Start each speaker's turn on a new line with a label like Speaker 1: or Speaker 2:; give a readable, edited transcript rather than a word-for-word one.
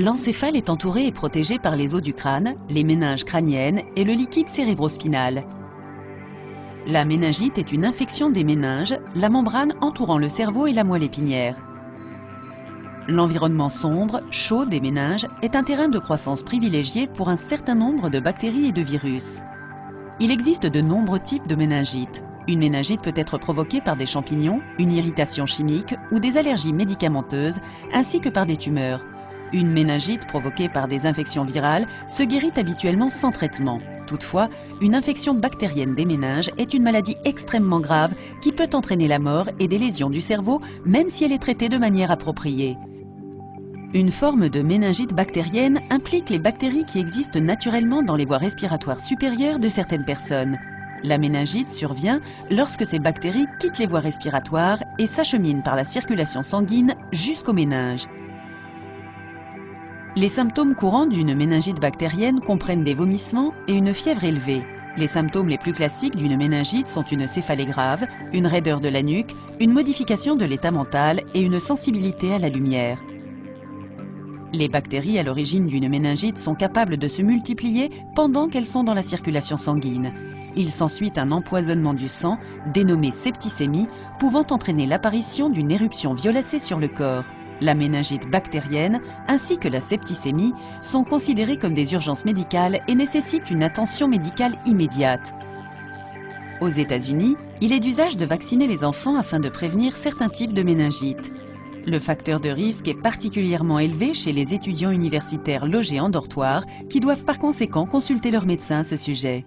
Speaker 1: L'encéphale est entouré et protégé par les os du crâne, les méninges crâniennes et le liquide cérébrospinal. La méningite est une infection des méninges, la membrane entourant le cerveau et la moelle épinière. L'environnement sombre, chaud des méninges est un terrain de croissance privilégié pour un certain nombre de bactéries et de virus. Il existe de nombreux types de méningite. Une méningite peut être provoquée par des champignons, une irritation chimique ou des allergies médicamenteuses, ainsi que par des tumeurs. Une méningite provoquée par des infections virales se guérit habituellement sans traitement. Toutefois, une infection bactérienne des méninges est une maladie extrêmement grave qui peut entraîner la mort et des lésions du cerveau, même si elle est traitée de manière appropriée. Une forme de méningite bactérienne implique les bactéries qui existent naturellement dans les voies respiratoires supérieures de certaines personnes. La méningite survient lorsque ces bactéries quittent les voies respiratoires et s'acheminent par la circulation sanguine jusqu'aux méninges. Les symptômes courants d'une méningite bactérienne comprennent des vomissements et une fièvre élevée. Les symptômes les plus classiques d'une méningite sont une céphalée grave, une raideur de la nuque, une modification de l'état mental et une sensibilité à la lumière. Les bactéries à l'origine d'une méningite sont capables de se multiplier pendant qu'elles sont dans la circulation sanguine. Il s'ensuit un empoisonnement du sang, dénommé septicémie, pouvant entraîner l'apparition d'une éruption violacée sur le corps. La méningite bactérienne ainsi que la septicémie sont considérées comme des urgences médicales et nécessitent une attention médicale immédiate. Aux États-Unis, il est d'usage de vacciner les enfants afin de prévenir certains types de méningite. Le facteur de risque est particulièrement élevé chez les étudiants universitaires logés en dortoir qui doivent par conséquent consulter leur médecin à ce sujet.